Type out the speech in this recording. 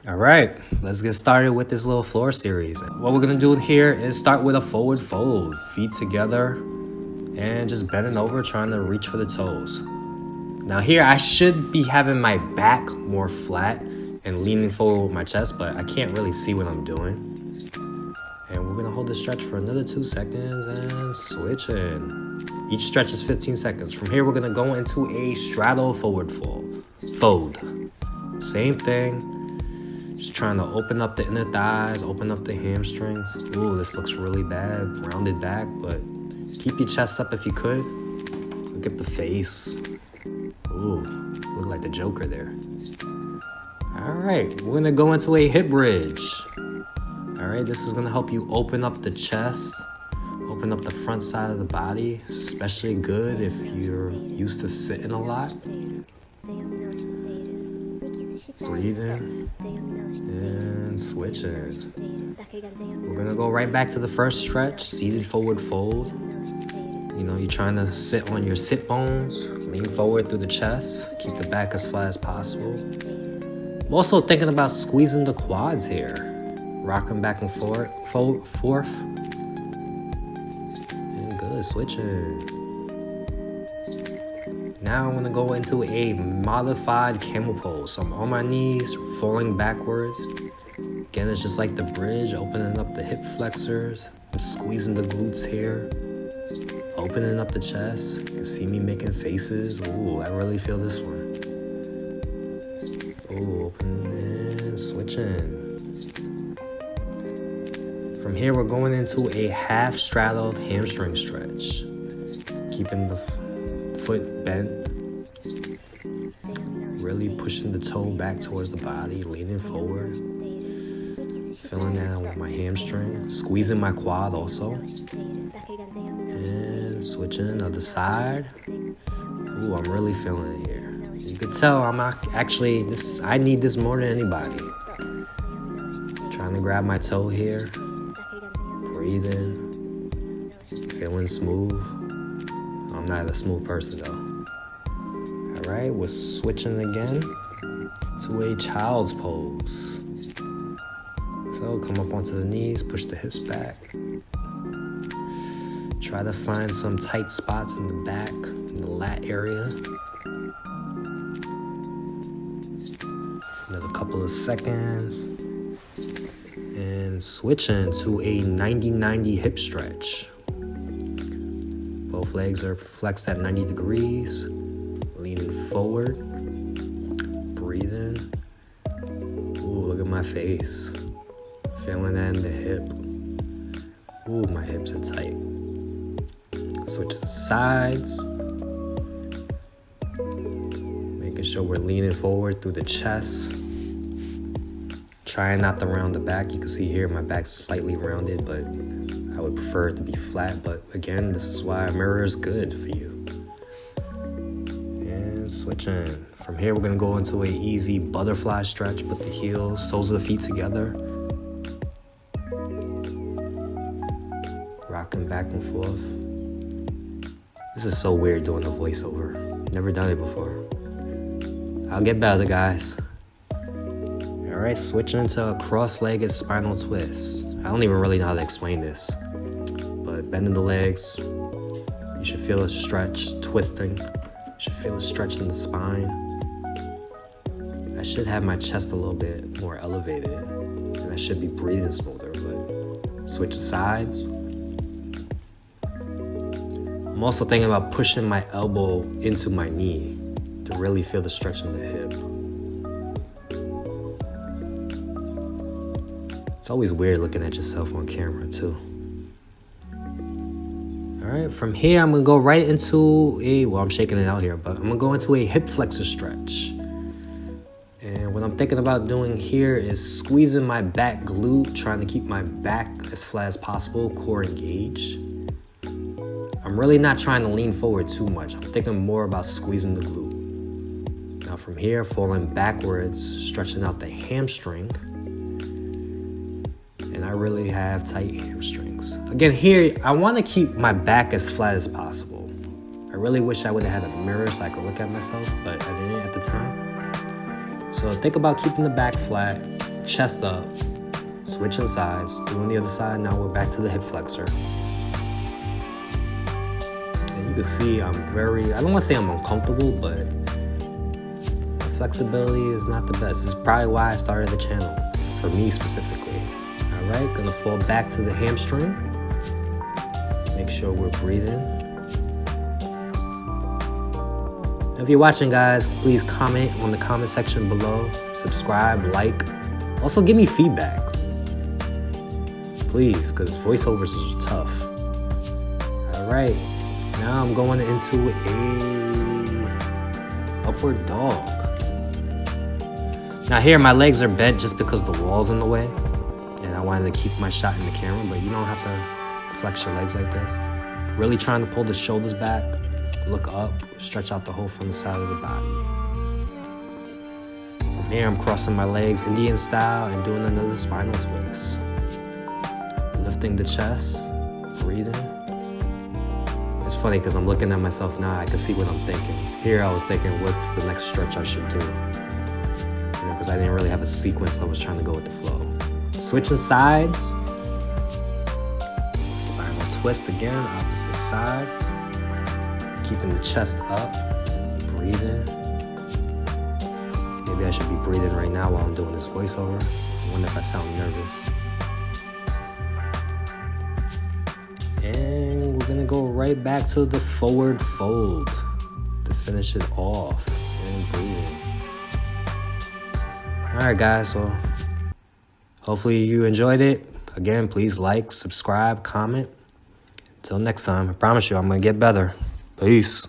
All right, let's get started with this little floor series. What we're gonna do here is start with a forward fold, feet together, and just bending over, trying to reach for the toes. Now here, I should be having my back more flat and leaning forward with my chest, but I can't really see what I'm doing. And we're gonna hold this stretch for another 2 seconds and switch in. Each stretch is 15 seconds. From here, we're gonna go into a straddle forward fold. Same thing. Just trying to open up the inner thighs, open up the hamstrings. Ooh, this looks really bad, rounded back, but keep your chest up if you could. Look at the face. Ooh, look like the Joker there. All right, we're gonna go into a hip bridge. All right, this is gonna help you open up the chest, open up the front side of the body, especially good if you're used to sitting a lot. Breathe in and switch in. We're gonna go right back to the first stretch, seated forward fold. You know, you're trying to sit on your sit bones, lean forward through the chest, keep the back as flat as possible. I'm also thinking about squeezing the quads here, rocking back and forth, and good, switching. Now I'm gonna go into a modified camel pose. So I'm on my knees, falling backwards. Again, it's just like the bridge, opening up the hip flexors. I'm squeezing the glutes here, opening up the chest. You can see me making faces. Ooh, I really feel this one. Ooh, open and switching. From here, we're going into a half straddled hamstring stretch. Keeping the foot bent, really pushing the toe back towards the body, leaning forward, feeling that with my hamstring, squeezing my quad also, and switching other side. Ooh, I'm really feeling it here. You could tell I'm actually I need this more than anybody. Trying to grab my toe here, breathing, feeling smooth. I'm not a smooth person though. All right, we're switching again to a child's pose. So come up onto the knees, push the hips back. Try to find some tight spots in the back, in the lat area. Another couple of seconds. And switching to a 90-90 hip stretch. Both legs are flexed at 90 degrees, leaning forward, breathing. Ooh, look at my face. Feeling that in the hip. Ooh, my hips are tight. Switch to the sides. Making sure we're leaning forward through the chest. Trying not to round the back. You can see here my back's slightly rounded, but I would prefer it to be flat, but again, this is why a mirror is good for you. And switching. From here, we're gonna go into an easy butterfly stretch with the heels, soles of the feet together. Rocking back and forth. This is so weird doing a voiceover. Never done it before. I'll get better, guys. All right, switching into a cross-legged spinal twist. I don't even really know how to explain this. But bending the legs, you should feel a stretch, twisting. You should feel a stretch in the spine. I should have my chest a little bit more elevated, and I should be breathing smoother, but switch sides. I'm also thinking about pushing my elbow into my knee to really feel the stretch in the hip. It's always weird looking at yourself on camera too. All right, from here, I'm gonna go right into I'm shaking it out here, but I'm gonna go into a hip flexor stretch. And what I'm thinking about doing here is squeezing my back glute, trying to keep my back as flat as possible, core engaged. I'm really not trying to lean forward too much. I'm thinking more about squeezing the glute. Now from here, falling backwards, stretching out the hamstring. And I really have tight hamstrings. Again, here, I want to keep my back as flat as possible. I really wish I would have had a mirror so I could look at myself, but I didn't at the time. So think about keeping the back flat, chest up, switching sides, doing the other side. Now we're back to the hip flexor. And you can see I'm I don't want to say I'm uncomfortable, but my flexibility is not the best. This is probably why I started the channel, for me specifically. All right, gonna fall back to the hamstring. Make sure we're breathing. If you're watching, guys, please comment on the comment section below. Subscribe, like. Also, give me feedback. Please, because voiceovers are tough. All right, now I'm going into a upward dog. Now here, my legs are bent just because the wall's in the way. And I wanted to keep my shot in the camera, but you don't have to flex your legs like this. Really trying to pull the shoulders back, look up, stretch out the whole front side of the body. From here, I'm crossing my legs Indian style and doing another spinal twist. Lifting the chest, breathing. It's funny because I'm looking at myself now, I can see what I'm thinking. Here I was thinking, what's the next stretch I should do? Because I didn't really have a sequence, I was trying to go with the flow. Switching sides. Twist again, opposite side. Keeping the chest up, breathing. Maybe I should be breathing right now while I'm doing this voiceover. I wonder if I sound nervous. And we're gonna go right back to the forward fold to finish it off and breathing. All right, guys, so hopefully you enjoyed it. Again, please like, subscribe, comment. Till next time, I promise you I'm gonna get better. Peace.